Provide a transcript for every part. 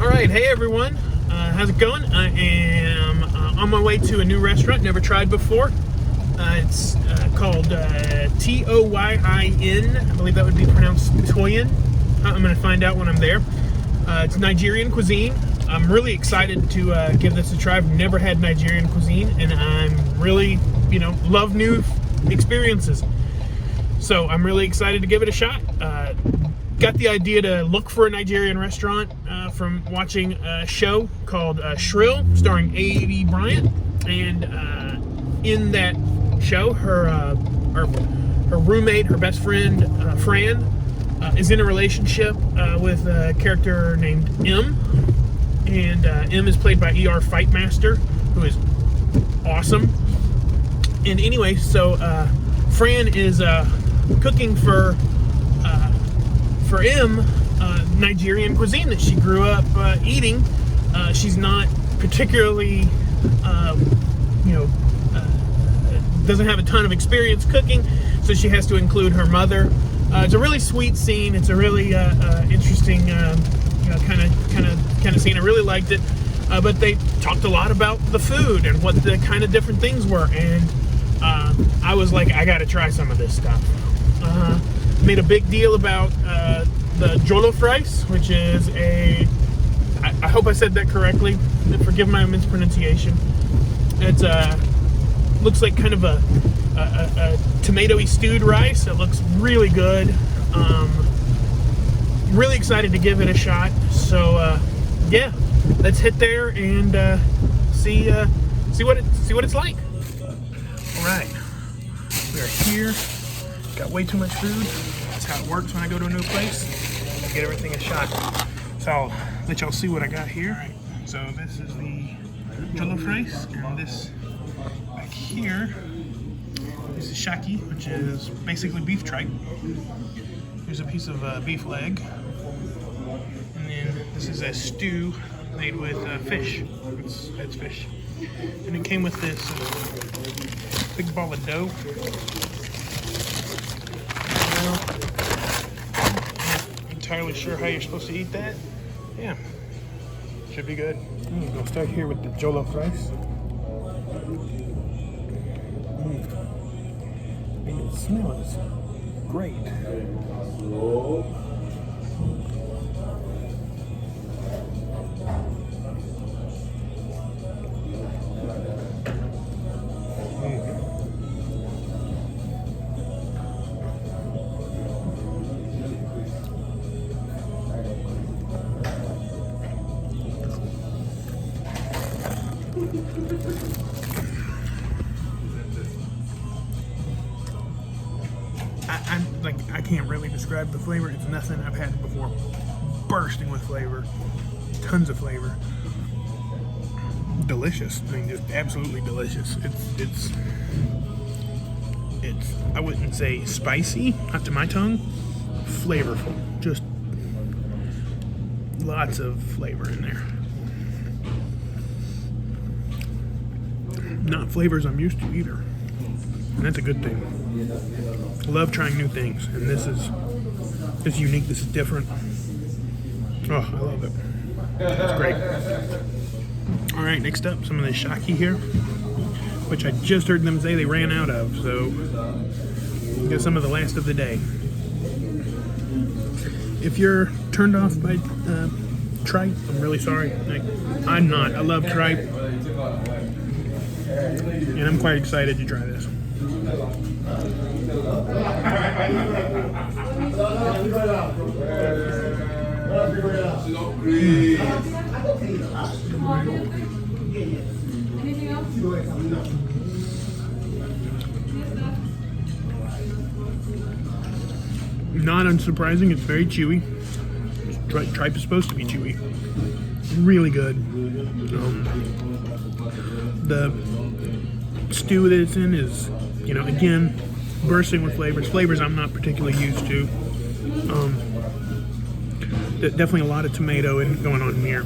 Alright, hey everyone, how's it going? I am on my way to a new restaurant, never tried before. It's called Toyin. I believe that would be pronounced Toyin. I'm going to find out when I'm there. It's Nigerian cuisine. I'm really excited to give this a try. I've never had Nigerian cuisine, and I'm really, love new experiences. So I'm really excited to give it a shot. Got the idea to look for a Nigerian restaurant from watching a show called Shrill, starring A.B. Bryant. And in that show, her roommate, her best friend, Fran, is in a relationship with a character named M. And M is played by E.R. Fightmaster, who is awesome. And anyway, so Fran is cooking for M Nigerian cuisine that she grew up eating. She's not particularly, doesn't have a ton of experience cooking, so she has to include her mother. It's a really sweet scene. It's a really interesting, kind of scene. I really liked it. But they talked a lot about the food and what the kind of different things were, and I was like, I got to try some of this stuff. Made a big deal about the jollof rice, which is I hope I said that correctly. Forgive my mispronunciation. It's looks like kind of a tomatoey stewed rice. It looks really good. Really excited to give it a shot. So yeah, let's hit there and see what it's like. All right, we are here. Got way too much food. That's how it works when I go to a new place. I get everything a shot. So I'll let y'all see what I got here. Right. So this is the jollof rice, and this back here is the shaki, which is basically beef tripe. Here's a piece of beef leg, and then this is a stew made with fish. It's fish, and it came with this big ball of dough. Not entirely sure how you're supposed to eat that. Yeah, should be good. I'll start here with the jollof rice. And it smells great. I can't really describe the flavor. It's nothing I've had before. Bursting with flavor. Tons of flavor. Delicious. I mean, just absolutely delicious. It's I wouldn't say spicy, not to my tongue. Flavorful. Just lots of flavor in there. Not flavors I'm used to either. And that's a good thing. I love trying new things, and this is unique. This is different. Oh, I love it. That's great. All right, next up, some of the shaki here, which I just heard them say they ran out of, so get some of the last of the day. If you're turned off by tripe, I'm really sorry. I'm not. I love tripe, and I'm quite excited to try this. Not unsurprising, it's very chewy. Tripe is supposed to be chewy. Really good. The stew that it's in is, again, bursting with flavors I'm not particularly used to. Definitely a lot of tomato going on here,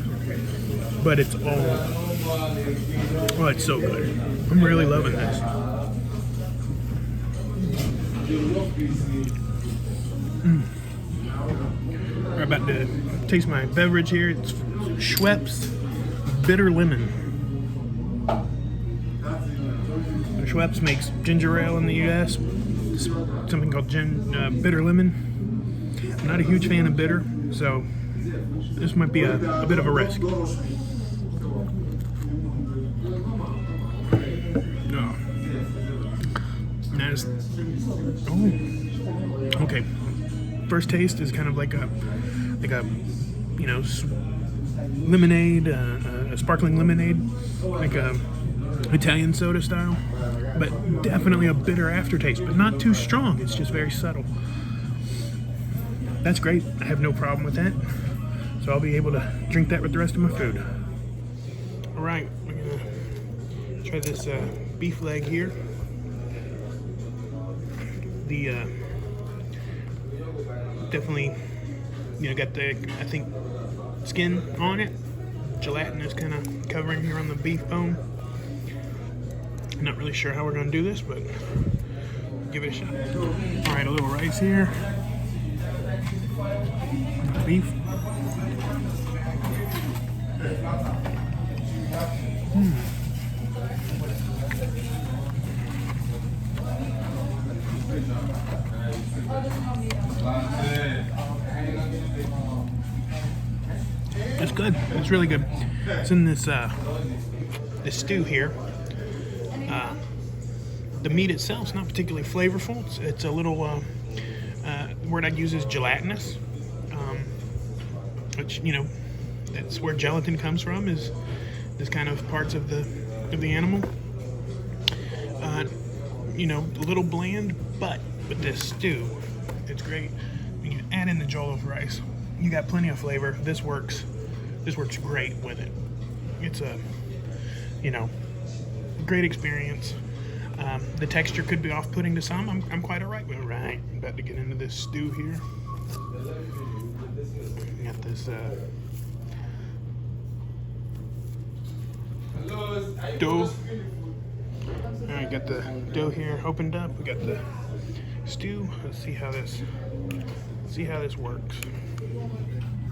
but it's it's so good. I'm really loving this. We're about to taste my beverage here. It's Schweppes Bitter Lemon. Schweppes makes ginger ale in the U.S. Something called Bitter Lemon. I'm not a huge fan of bitter, so this might be a bit of a risk. No. Nice. Oh. Okay. First taste is kind of like a you know, lemonade, a sparkling lemonade, like a Italian soda style, but definitely a bitter aftertaste, but not too strong. It's just very subtle. That's great. I have no problem with that. So I'll be able to drink that with the rest of my food. All right, we're gonna try this beef leg here. The definitely, you know, got the, I think, skin on it. Gelatin is kind of covering here on the beef bone. Not really sure how we're gonna do this, but give it a shot. All right, a little rice here. Beef. It's good. It's really good. It's in this this stew here. The meat itself is not particularly flavorful. It's a little. The word I'd use is gelatinous, which, you know, that's where gelatin comes from. Is this kind of parts of the animal. You know, a little bland, but with this stew, it's great. When you add in the jollof rice, you got plenty of flavor. This works great with it. It's a, you know, great experience. The texture could be off-putting to some. I'm quite alright with it. Right, I'm about to get into this stew here. We got this dough. Alright, got the dough here opened up. We got the stew. Let's see how this works.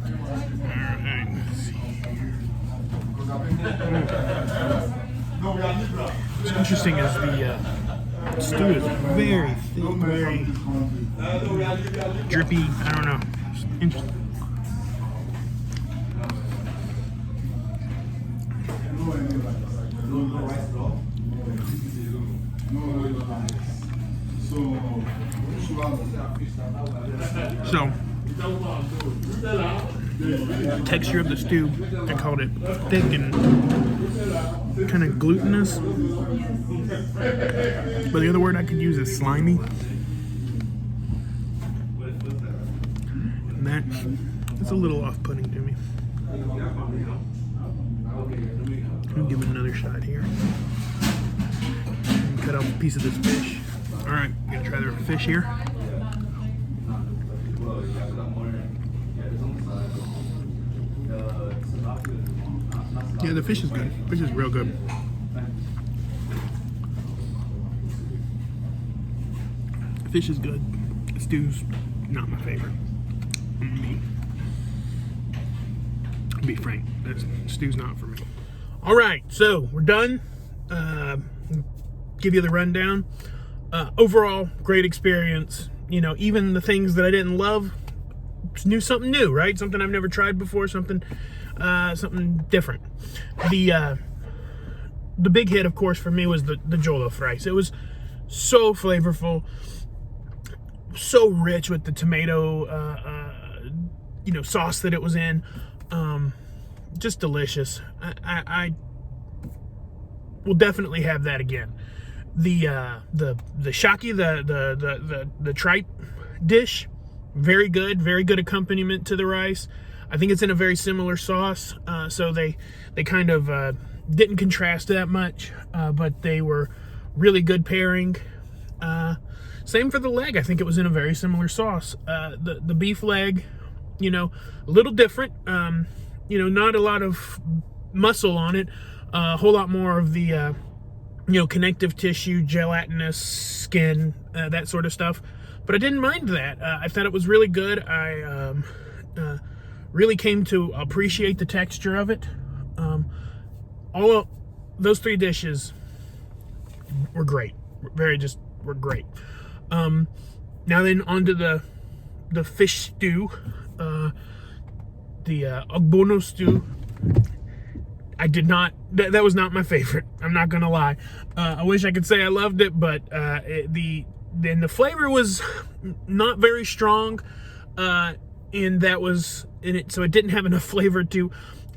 Alright, let's see. What's interesting is the stew is very thick, very drippy. I don't know. It's interesting. So, the texture of the stew, I called it thick and kind of glutinous. But the other word I could use is slimy. And that's a little off-putting to me. I'll give it another shot here. Cut off a piece of this fish. Alright, gonna try the fish here. Yeah, the fish is good. Fish is real good. Fish is good. Stew's not my favorite. I'm gonna be frank. Stew's not for me. All right, so we're done. Give you the rundown. Overall, great experience. You know, even the things that I didn't love, knew something new, right? Something I've never tried before. Something different. The big hit, of course, for me was the jollof rice. It was so flavorful, so rich with the tomato, you know, sauce that it was in. Just delicious. I will definitely have that again. The shaki, the tripe dish, very good accompaniment to the rice. I think it's in a very similar sauce, so they kind of didn't contrast that much, but they were really good pairing. Same for the leg. I think it was in a very similar sauce. The beef leg, you know, a little different. You know, not a lot of muscle on it. A whole lot more of the, you know, connective tissue, gelatinous skin, that sort of stuff. But I didn't mind that. I thought it was really good. I really came to appreciate the texture of it. All of those 3 dishes were great. Were great. Now then, onto the fish stew, the ogbono stew. I did not. That was not my favorite. I'm not gonna lie. I wish I could say I loved it, but the flavor was not very strong, and that was in it. So it didn't have enough flavor to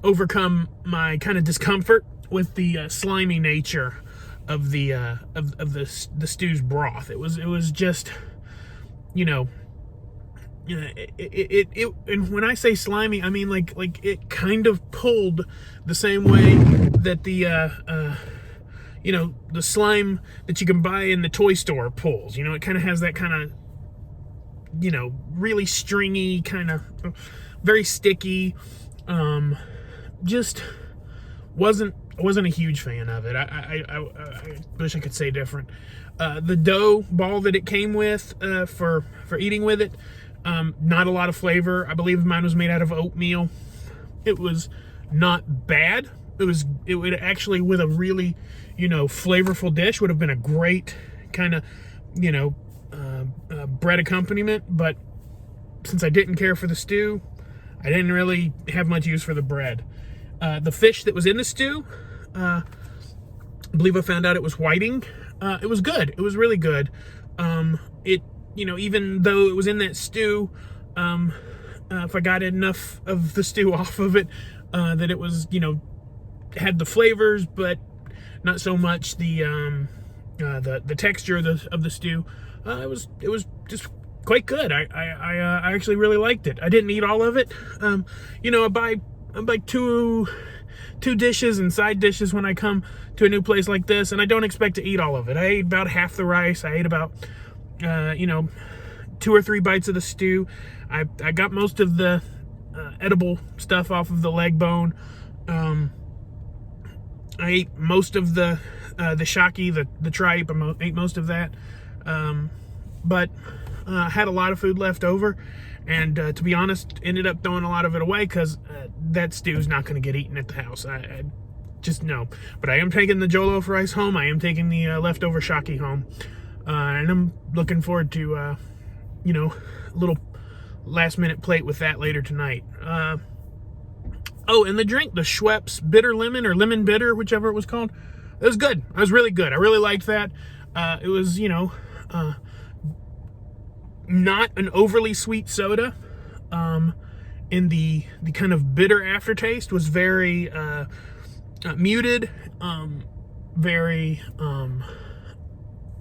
overcome my kind of discomfort with the slimy nature of the stew's broth. It was just, you know. And when I say slimy, I mean like it kind of pulled the same way that the the slime that you can buy in the toy store pulls. You know, it kind of has that kind of, really stringy, kind of very sticky. Just wasn't a huge fan of it. I wish I could say different. The dough ball that it came with for eating with it. Not a lot of flavor. I believe mine was made out of oatmeal. It was not bad. It would actually, with a really, flavorful dish, would have been a great kind of, bread accompaniment. But since I didn't care for the stew, I didn't really have much use for the bread. The fish that was in the stew, I believe I found out it was whiting. It was good. It was really good. Even though it was in that stew, if I got enough of the stew off of it, that it was, had the flavors, but not so much the texture of the stew. It was just quite good. I actually really liked it. I didn't eat all of it. I buy two dishes and side dishes when I come to a new place like this, and I don't expect to eat all of it. I ate about half the rice. I ate about 2 or 3 bites of the stew. I got most of the edible stuff off of the leg bone. I ate most of the shaki, the tripe. I ate most of that. But I had a lot of food left over, and to be honest, ended up throwing a lot of it away because that stew is not going to get eaten at the house. I just no. But I am taking the jollof rice home. I am taking the leftover shaki home. And I'm looking forward to, a little last-minute plate with that later tonight. And the drink, the Schweppes Bitter Lemon, or Lemon Bitter, whichever it was called, it was good. It was really good. I really liked that. It was, not an overly sweet soda. And the kind of bitter aftertaste was very muted, very...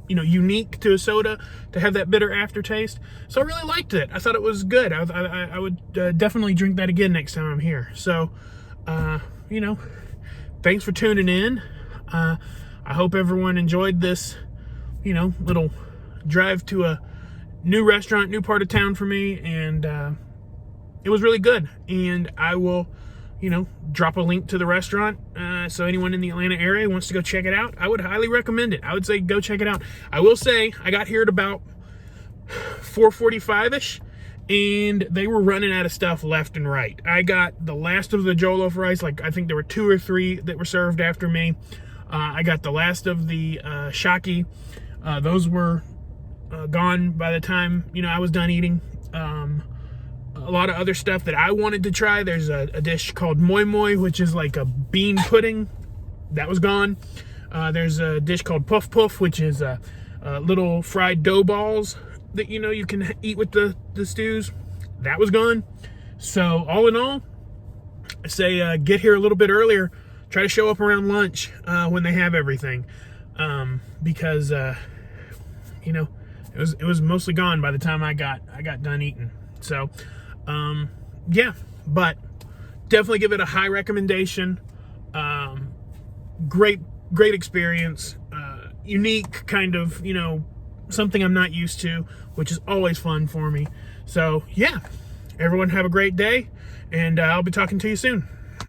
unique to a soda to have that bitter aftertaste. So I really liked it. I thought it was good. I would definitely drink that again next time I'm here. So, thanks for tuning in. I hope everyone enjoyed this, little drive to a new restaurant, new part of town for me. And it was really good. And I will, drop a link to the restaurant. So anyone in the Atlanta area wants to go check it out, I would highly recommend it. I would say go check it out. I will say I got here at about 4:45ish, and they were running out of stuff left and right. I got the last of the jollof rice. Like, I think there were 2 or 3 that were served after me. I got the last of the shaki. Those were gone by the time I was done eating. A lot of other stuff that I wanted to try. There's a dish called moi moi, which is like a bean pudding. That was gone. There's a dish called puff puff, which is little fried dough balls that you can eat with the stews. That was gone. So all in all, I say get here a little bit earlier. Try to show up around lunch when they have everything, because it was mostly gone by the time I got done eating. So. But definitely give it a high recommendation. Great experience. Unique kind of, something I'm not used to, which is always fun for me. So, yeah, everyone have a great day, and I'll be talking to you soon.